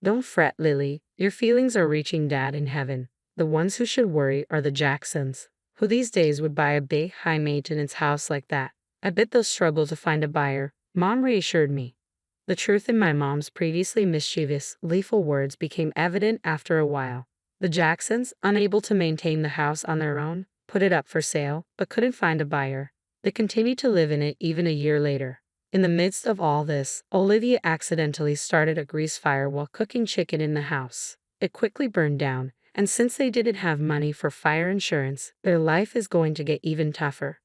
Don't fret, Lily. Your feelings are reaching Dad in heaven. The ones who should worry are the Jacksons. Who these days would buy a big, high-maintenance house like that? I bet they'll struggle to find a buyer, Mom reassured me. The truth in my mom's previously mischievous, lethal words became evident after a while. The Jacksons, unable to maintain the house on their own, put it up for sale, but couldn't find a buyer. They continued to live in it even a year later. In the midst of all this, Olivia accidentally started a grease fire while cooking chicken in the house. It quickly burned down, and since they didn't have money for fire insurance, their life is going to get even tougher.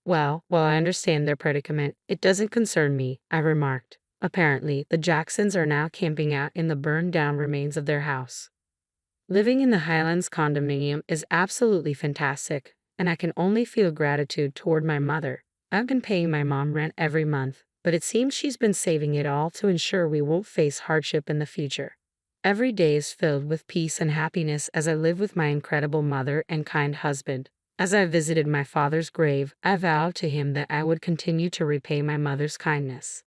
Well, while I understand their predicament, it doesn't concern me, I remarked. Apparently, the Jacksons are now camping out in the burned-down remains of their house. Living in the Highlands condominium is absolutely fantastic, and I can only feel gratitude toward my mother. I've been paying my mom rent every month, but it seems she's been saving it all to ensure we won't face hardship in the future. Every day is filled with peace and happiness as I live with my incredible mother and kind husband. As I visited my father's grave, I vowed to him that I would continue to repay my mother's kindness.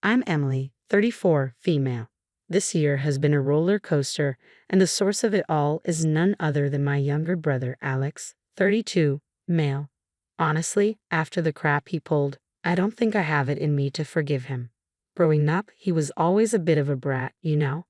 I'm Emily, 34, female. This year has been a roller coaster, and the source of it all is none other than my younger brother, Alex, 32, male. Honestly, after the crap he pulled, I don't think I have it in me to forgive him. Growing up, he was always a bit of a brat, you know?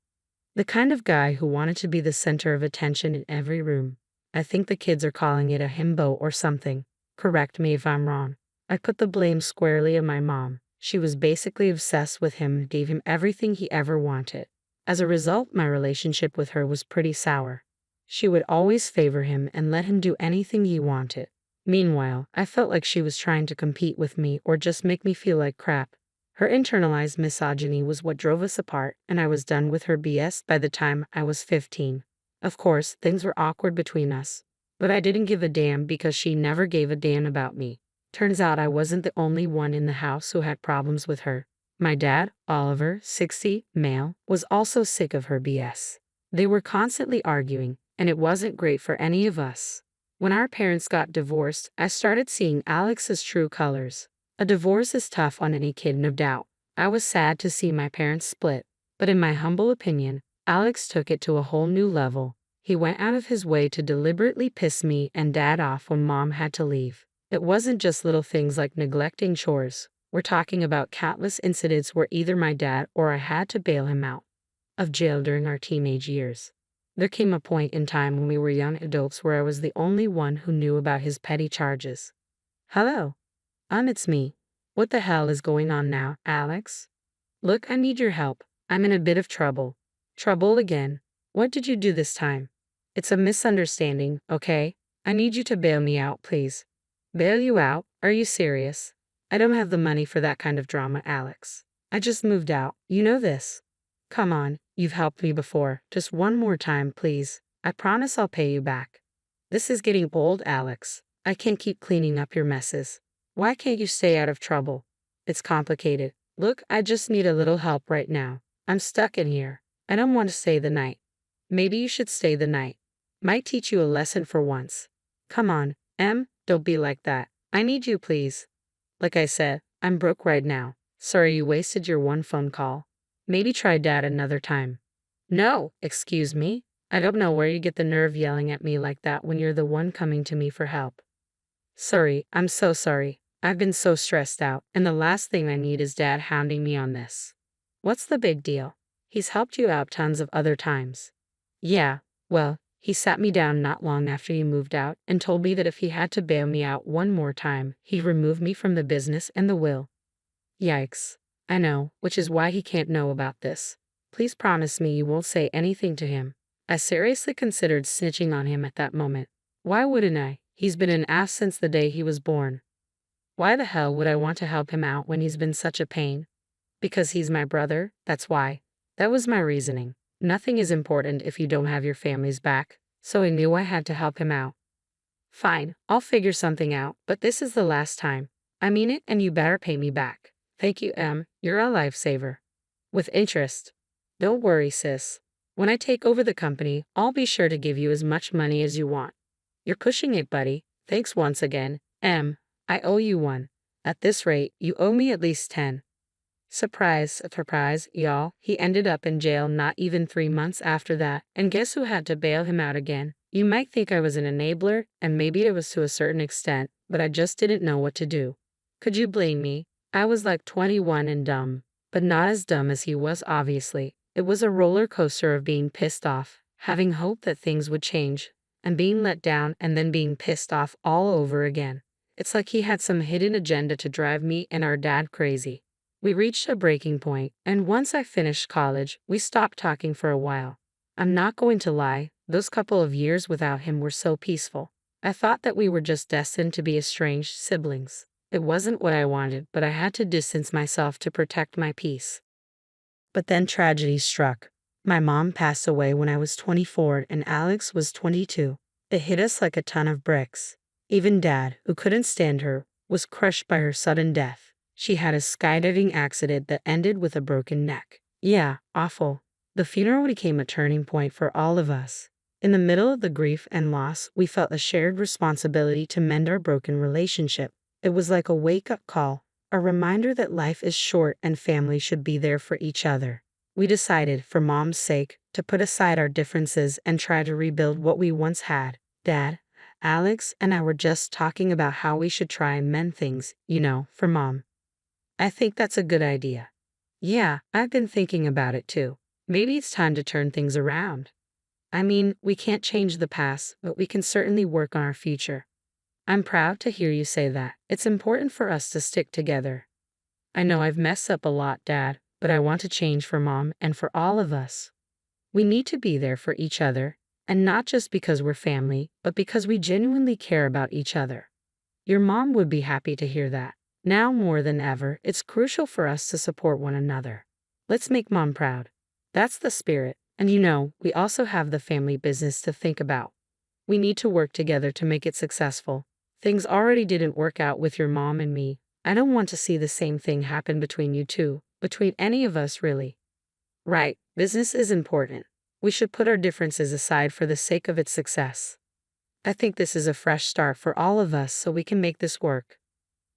The kind of guy who wanted to be the center of attention in every room. I think the kids are calling it a himbo or something. Correct me if I'm wrong. I put the blame squarely on my mom. She was basically obsessed with him and gave him everything he ever wanted. As a result, my relationship with her was pretty sour. She would always favor him and let him do anything he wanted. Meanwhile, I felt like she was trying to compete with me or just make me feel like crap. Her internalized misogyny was what drove us apart, and I was done with her BS by the time I was 15. Of course, things were awkward between us, but I didn't give a damn because she never gave a damn about me. Turns out I wasn't the only one in the house who had problems with her. My dad, Oliver, 60, male, was also sick of her BS. They were constantly arguing, and it wasn't great for any of us. When our parents got divorced, I started seeing Alex's true colors. A divorce is tough on any kid, no doubt. I was sad to see my parents split, but in my humble opinion, Alex took it to a whole new level. He went out of his way to deliberately piss me and Dad off when Mom had to leave. It wasn't just little things like neglecting chores. We're talking about countless incidents where either my dad or I had to bail him out of jail during our teenage years. There came a point in time when we were young adults where I was the only one who knew about his petty charges. Hello. It's me. What the hell is going on now, Alex? Look, I need your help. I'm in a bit of trouble. Trouble again? What did you do this time? It's a misunderstanding, okay? I need you to bail me out, please. Bail you out? Are you serious? I don't have the money for that kind of drama, Alex. I just moved out. You know this. Come on, you've helped me before. Just one more time, please. I promise I'll pay you back. This is getting old, Alex. I can't keep cleaning up your messes. Why can't you stay out of trouble? It's complicated. Look, I just need a little help right now. I'm stuck in here. I don't want to stay the night. Maybe you should stay the night. Might teach you a lesson for once. Come on, Em, don't be like that. I need you, please. Like I said, I'm broke right now. Sorry you wasted your one phone call. Maybe try Dad another time. No, excuse me. I don't know where you get the nerve yelling at me like that when you're the one coming to me for help. Sorry, I'm so sorry. I've been so stressed out, and the last thing I need is Dad hounding me on this. What's the big deal? He's helped you out tons of other times. Yeah, well, he sat me down not long after you moved out and told me that if he had to bail me out one more time, he'd remove me from the business and the will. Yikes. I know, which is why he can't know about this. Please promise me you won't say anything to him. I seriously considered snitching on him at that moment. Why wouldn't I? He's been an ass since the day he was born. Why the hell would I want to help him out when he's been such a pain? Because he's my brother, that's why. That was my reasoning. Nothing is important if you don't have your family's back, so I knew I had to help him out. Fine, I'll figure something out, but this is the last time. I mean it, and you better pay me back. Thank you, Em. You're a lifesaver. With interest. Don't worry, sis. When I take over the company, I'll be sure to give you as much money as you want. You're pushing it, buddy. Thanks once again. Em, I owe you one. At this rate, you owe me at least 10. Surprise, surprise, y'all. He ended up in jail not even 3 months after that, and guess who had to bail him out again? You might think I was an enabler, and maybe it was to a certain extent, but I just didn't know what to do. Could you blame me? I was like 21 and dumb, but not as dumb as he was, obviously. It was a roller coaster of being pissed off, having hope that things would change, and being let down and then being pissed off all over again. It's like he had some hidden agenda to drive me and our dad crazy. We reached a breaking point, and once I finished college, we stopped talking for a while. I'm not going to lie, those couple of years without him were so peaceful. I thought that we were just destined to be estranged siblings. It wasn't what I wanted, but I had to distance myself to protect my peace. But then tragedy struck. My mom passed away when I was 24 and Alex was 22. It hit us like a ton of bricks. Even Dad, who couldn't stand her, was crushed by her sudden death. She had a skydiving accident that ended with a broken neck. Yeah, awful. The funeral became a turning point for all of us. In the middle of the grief and loss, we felt a shared responsibility to mend our broken relationship. It was like a wake-up call, a reminder that life is short and family should be there for each other. We decided, for Mom's sake, to put aside our differences and try to rebuild what we once had. Dad, Alex and I were just talking about how we should try and mend things, for Mom. I think that's a good idea. Yeah, I've been thinking about it too. Maybe it's time to turn things around. I mean, we can't change the past, but we can certainly work on our future. I'm proud to hear you say that. It's important for us to stick together. I know I've messed up a lot, Dad, but I want to change for Mom and for all of us. We need to be there for each other, and not just because we're family, but because we genuinely care about each other. Your mom would be happy to hear that. Now more than ever, it's crucial for us to support one another. Let's make Mom proud. That's the spirit. And we also have the family business to think about. We need to work together to make it successful. Things already didn't work out with your mom and me. I don't want to see the same thing happen between you two, between any of us really. Right, business is important. We should put our differences aside for the sake of its success. I think this is a fresh start for all of us so we can make this work.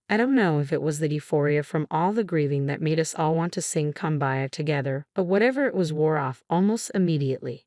I don't know if it was the euphoria from all the grieving that made us all want to sing Kumbaya together, but whatever it was wore off almost immediately.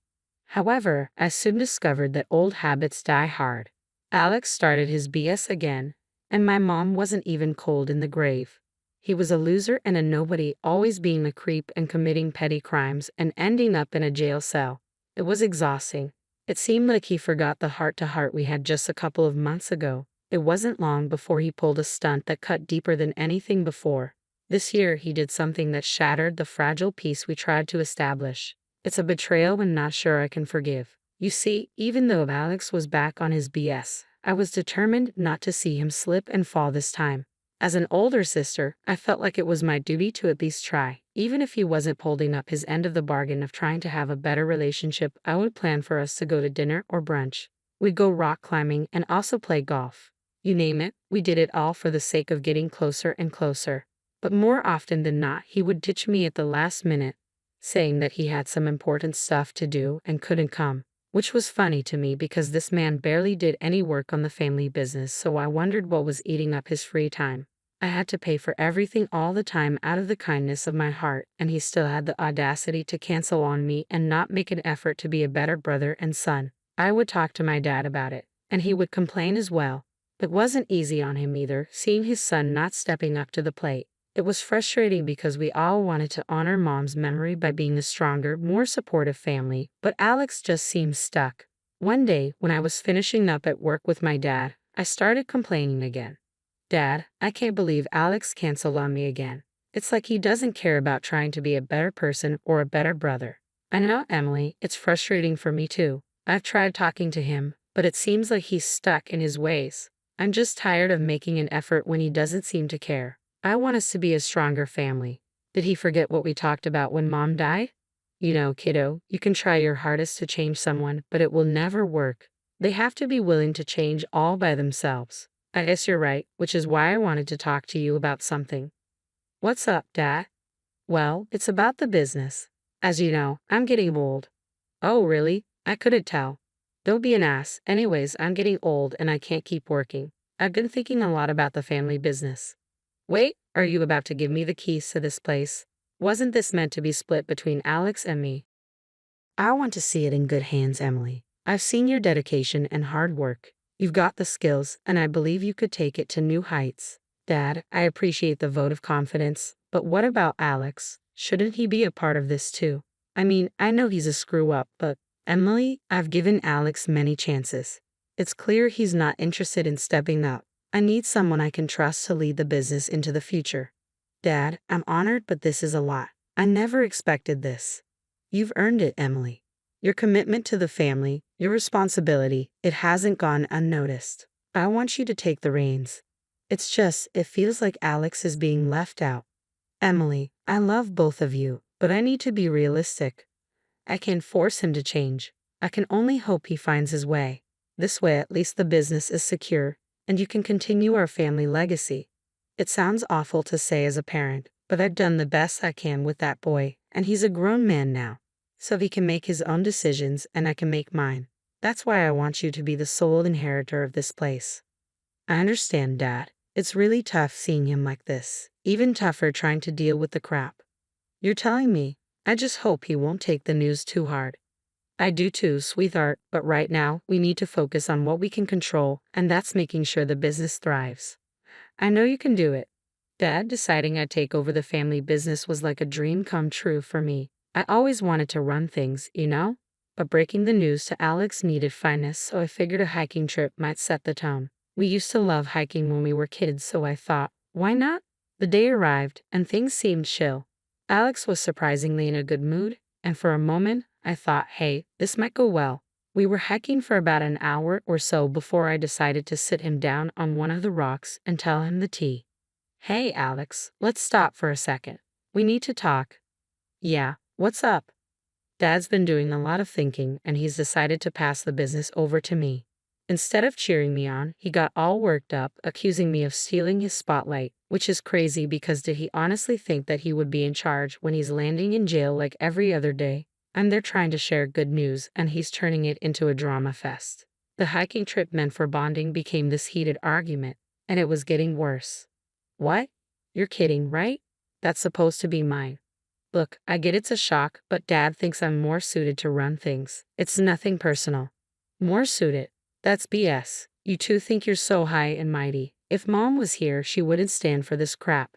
However, I soon discovered that old habits die hard. Alex started his BS again, and my mom wasn't even cold in the grave. He was a loser and a nobody, always being a creep and committing petty crimes and ending up in a jail cell. It was exhausting. It seemed like he forgot the heart-to-heart we had just a couple of months ago. It wasn't long before he pulled a stunt that cut deeper than anything before. This year he did something that shattered the fragile peace we tried to establish. It's a betrayal and not sure I can forgive. You see, even though Alex was back on his BS, I was determined not to see him slip and fall this time. As an older sister, I felt like it was my duty to at least try. Even if he wasn't holding up his end of the bargain of trying to have a better relationship, I would plan for us to go to dinner or brunch. We'd go rock climbing and also play golf. You name it, we did it all for the sake of getting closer and closer. But more often than not, he would ditch me at the last minute, saying that he had some important stuff to do and couldn't come. Which was funny to me because this man barely did any work on the family business, so I wondered what was eating up his free time. I had to pay for everything all the time out of the kindness of my heart, and he still had the audacity to cancel on me and not make an effort to be a better brother and son. I would talk to my dad about it, and he would complain as well. It wasn't easy on him either, seeing his son not stepping up to the plate. It was frustrating because we all wanted to honor Mom's memory by being a stronger, more supportive family, but Alex just seemed stuck. One day, when I was finishing up at work with my dad, I started complaining again. Dad, I can't believe Alex canceled on me again. It's like he doesn't care about trying to be a better person or a better brother. I know, Emily, it's frustrating for me too. I've tried talking to him, but it seems like he's stuck in his ways. I'm just tired of making an effort when he doesn't seem to care. I want us to be a stronger family. Did he forget what we talked about when Mom died? Kiddo, you can try your hardest to change someone, but it will never work. They have to be willing to change all by themselves. I guess you're right, which is why I wanted to talk to you about something. What's up, Dad? Well, it's about the business. As you know, I'm getting old. Oh, really? I couldn't tell. Don't be an ass. Anyways, I'm getting old and I can't keep working. I've been thinking a lot about the family business. Wait, are you about to give me the keys to this place? Wasn't this meant to be split between Alex and me? I want to see it in good hands, Emily. I've seen your dedication and hard work. You've got the skills, and I believe you could take it to new heights. Dad, I appreciate the vote of confidence, but what about Alex? Shouldn't he be a part of this too? I mean, I know he's a screw-up, but Emily, I've given Alex many chances. It's clear he's not interested in stepping up. I need someone I can trust to lead the business into the future. Dad, I'm honored, but this is a lot. I never expected this. You've earned it, Emily. Your commitment to the family, your responsibility, it hasn't gone unnoticed. I want you to take the reins. It's just, it feels like Alex is being left out. Emily, I love both of you, but I need to be realistic. I can't force him to change. I can only hope he finds his way. This way at least the business is secure, and you can continue our family legacy. It sounds awful to say as a parent, but I've done the best I can with that boy, and he's a grown man now. So he can make his own decisions and I can make mine. That's why I want you to be the sole inheritor of this place. I understand, Dad. It's really tough seeing him like this. Even tougher trying to deal with the crap you're telling me. I just hope he won't take the news too hard. I do too, sweetheart, but right now, we need to focus on what we can control, and that's making sure the business thrives. I know you can do it. Dad deciding I'd take over the family business was like a dream come true for me. I always wanted to run things, you know? But breaking the news to Alex needed finesse, so I figured a hiking trip might set the tone. We used to love hiking when we were kids, so I thought, why not? The day arrived, and things seemed chill. Alex was surprisingly in a good mood, and for a moment, I thought, hey, this might go well. We were hiking for about an hour or so before I decided to sit him down on one of the rocks and tell him the tea. Hey, Alex, let's stop for a second. We need to talk. Yeah, what's up? Dad's been doing a lot of thinking, and he's decided to pass the business over to me. Instead of cheering me on, he got all worked up, accusing me of stealing his spotlight, which is crazy because did he honestly think that he would be in charge when he's landing in jail like every other day? I'm there trying to share good news, and he's turning it into a drama fest. The hiking trip meant for bonding became this heated argument, and it was getting worse. What? You're kidding, right? That's supposed to be mine. Look, I get it's a shock, but Dad thinks I'm more suited to run things. It's nothing personal. More suited? That's BS. You two think you're so high and mighty. If Mom was here, she wouldn't stand for this crap.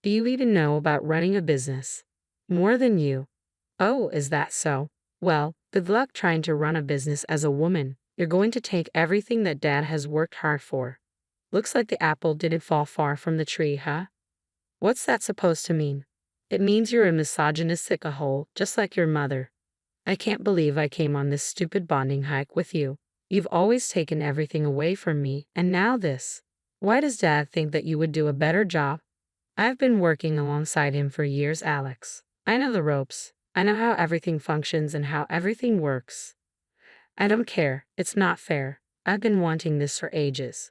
Do you even know about running a business? More than you. Oh, is that so? Well, good luck trying to run a business as a woman. You're going to take everything that Dad has worked hard for. Looks like the apple didn't fall far from the tree, huh? What's that supposed to mean? It means you're a misogynistic a-hole, just like your mother. I can't believe I came on this stupid bonding hike with you. You've always taken everything away from me, and now this. Why does Dad think that you would do a better job? I've been working alongside him for years, Alex. I know the ropes. I know how everything functions and how everything works. I don't care. It's not fair. I've been wanting this for ages.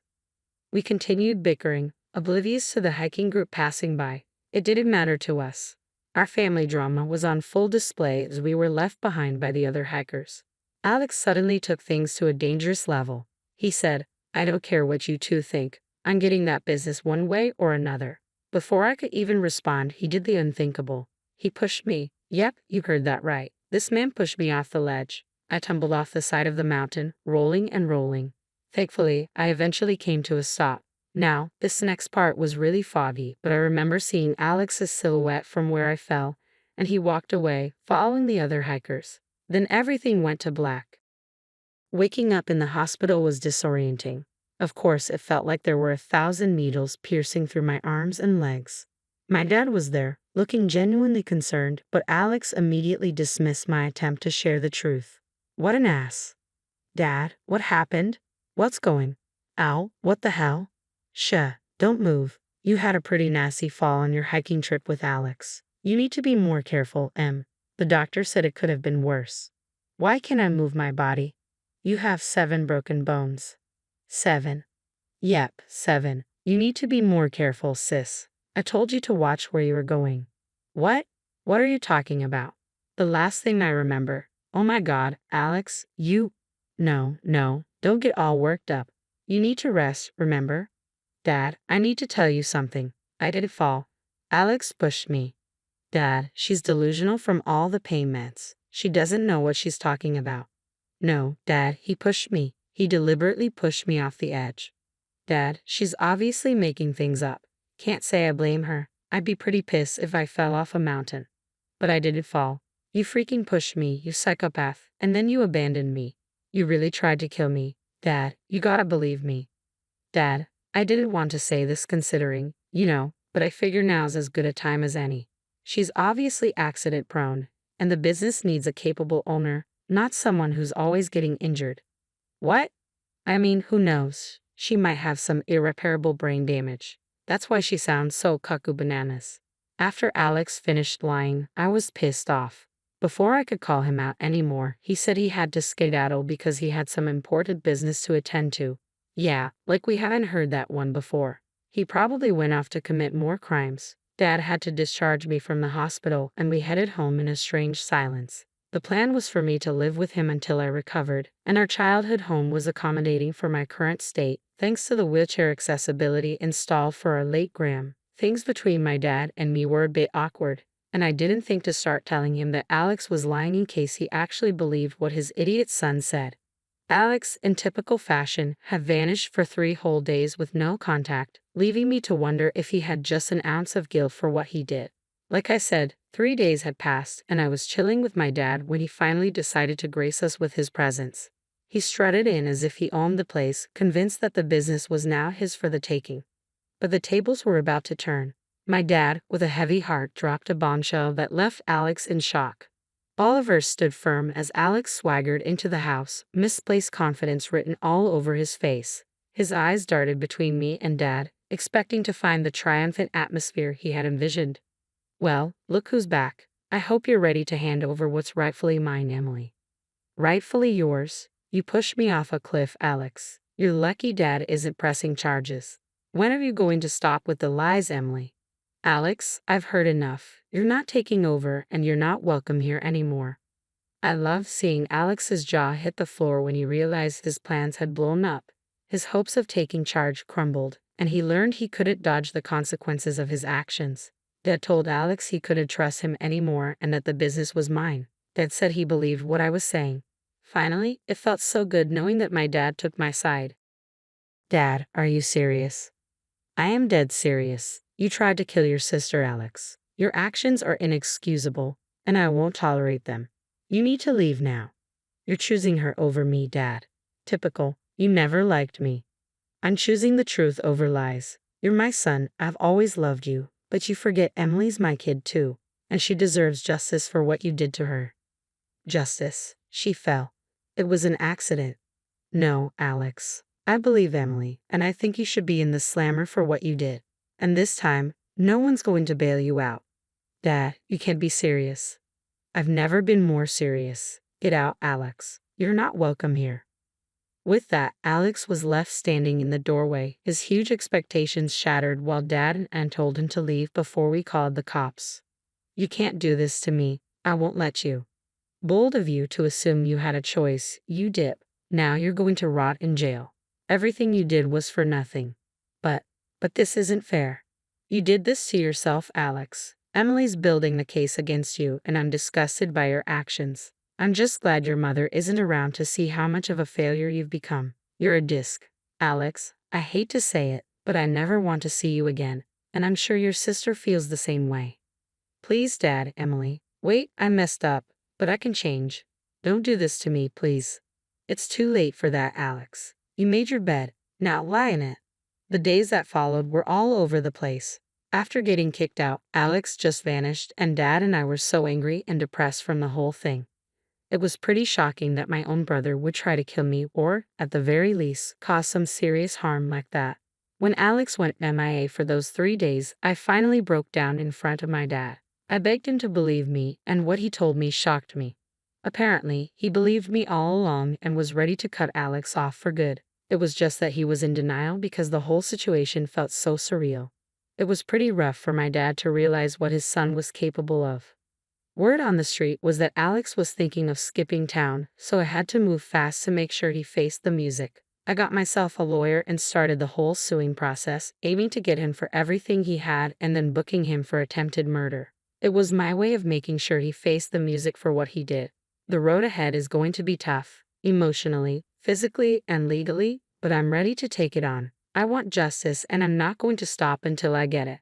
We continued bickering, oblivious to the hiking group passing by. It didn't matter to us. Our family drama was on full display as we were left behind by the other hikers. Alex suddenly took things to a dangerous level. He said, I don't care what you two think. I'm getting that business one way or another. Before I could even respond, he did the unthinkable. He pushed me. Yep, you heard that right. This man pushed me off the ledge. I tumbled off the side of the mountain, rolling and rolling. Thankfully, I eventually came to a stop. Now, this next part was really foggy, but I remember seeing Alex's silhouette from where I fell, and he walked away, following the other hikers. Then everything went to black. Waking up in the hospital was disorienting. Of course, it felt like there were 1,000 needles piercing through my arms and legs. My dad was there, looking genuinely concerned, but Alex immediately dismissed my attempt to share the truth. What an ass. Dad, what happened? What's going? Ow, what the hell? Shh, don't move. You had a pretty nasty fall on your hiking trip with Alex. You need to be more careful, Em. The doctor said it could have been worse. Why can't I move my body? You have 7 broken bones. 7. Yep, 7. You need to be more careful, sis. I told you to watch where you were going. What? What are you talking about? The last thing I remember. Oh my God, Alex, you... No, don't get all worked up. You need to rest, remember? Dad, I need to tell you something. I didn't fall. Alex pushed me. Dad, she's delusional from all the pain meds. She doesn't know what she's talking about. No, Dad, he pushed me. He deliberately pushed me off the edge. Dad, she's obviously making things up. Can't say I blame her. I'd be pretty pissed if I fell off a mountain. But I didn't fall. You freaking pushed me, you psychopath, and then you abandoned me. You really tried to kill me. Dad, you gotta believe me. Dad, I didn't want to say this considering, but I figure now's as good a time as any. She's obviously accident prone, and the business needs a capable owner, not someone who's always getting injured. What? I mean, who knows? She might have some irreparable brain damage. That's why she sounds so cuckoo bananas. After Alex finished lying, I was pissed off. Before I could call him out anymore, he said he had to skedaddle because he had some important business to attend to. Yeah, like we haven't heard that one before. He probably went off to commit more crimes. Dad had to discharge me from the hospital and we headed home in a strange silence. The plan was for me to live with him until I recovered, and our childhood home was accommodating for my current state, thanks to the wheelchair accessibility installed for our late Graham. Things between my dad and me were a bit awkward, and I didn't think to start telling him that Alex was lying in case he actually believed what his idiot son said. Alex, in typical fashion, had vanished for 3 whole days with no contact, leaving me to wonder if he had just an ounce of guilt for what he did. Like I said, 3 days had passed, and I was chilling with my dad when he finally decided to grace us with his presence. He strutted in as if he owned the place, convinced that the business was now his for the taking. But the tables were about to turn. My dad, with a heavy heart, dropped a bombshell that left Alex in shock. Oliver stood firm as Alex swaggered into the house, misplaced confidence written all over his face. His eyes darted between me and Dad, expecting to find the triumphant atmosphere he had envisioned. Well, look who's back. I hope you're ready to hand over what's rightfully mine, Emily. Rightfully yours? You pushed me off a cliff, Alex. You're lucky Dad isn't pressing charges. When are you going to stop with the lies, Emily? Alex, I've heard enough. You're not taking over and you're not welcome here anymore. I loved seeing Alex's jaw hit the floor when he realized his plans had blown up. His hopes of taking charge crumbled, and he learned he couldn't dodge the consequences of his actions. Dad told Alex he couldn't trust him anymore and that the business was mine. Dad said he believed what I was saying. Finally, it felt so good knowing that my dad took my side. Dad, are you serious? I am dead serious. You tried to kill your sister, Alex. Your actions are inexcusable, and I won't tolerate them. You need to leave now. You're choosing her over me, Dad. Typical. You never liked me. I'm choosing the truth over lies. You're my son. I've always loved you, but you forget Emily's my kid too, and she deserves justice for what you did to her. Justice. She fell. It was an accident. No, Alex. I believe Emily, and I think you should be in the slammer for what you did. And this time, no one's going to bail you out. Dad, you can't be serious. I've never been more serious. Get out, Alex. You're not welcome here. With that, Alex was left standing in the doorway, his huge expectations shattered while Dad and Aunt told him to leave before we called the cops. You can't do this to me. I won't let you. Bold of you to assume you had a choice. You dip. Now you're going to rot in jail. Everything you did was for nothing. But this isn't fair. You did this to yourself, Alex. Emily's building the case against you, and I'm disgusted by your actions. I'm just glad your mother isn't around to see how much of a failure you've become. You're a disc. Alex, I hate to say it, but I never want to see you again, and I'm sure your sister feels the same way. Please, Dad, Emily. Wait, I messed up, but I can change. Don't do this to me, please. It's too late for that, Alex. You made your bed. Now lie in it. The days that followed were all over the place. After getting kicked out, Alex just vanished, and Dad and I were so angry and depressed from the whole thing. It was pretty shocking that my own brother would try to kill me or, at the very least, cause some serious harm like that. When Alex went MIA for those 3 days, I finally broke down in front of my dad. I begged him to believe me, and what he told me shocked me. Apparently, he believed me all along and was ready to cut Alex off for good. It was just that he was in denial because the whole situation felt so surreal. It was pretty rough for my dad to realize what his son was capable of. Word on the street was that Alex was thinking of skipping town, so I had to move fast to make sure he faced the music. I got myself a lawyer and started the whole suing process, aiming to get him for everything he had and then booking him for attempted murder. It was my way of making sure he faced the music for what he did. The road ahead is going to be tough, emotionally, physically, and legally, but I'm ready to take it on. I want justice and I'm not going to stop until I get it.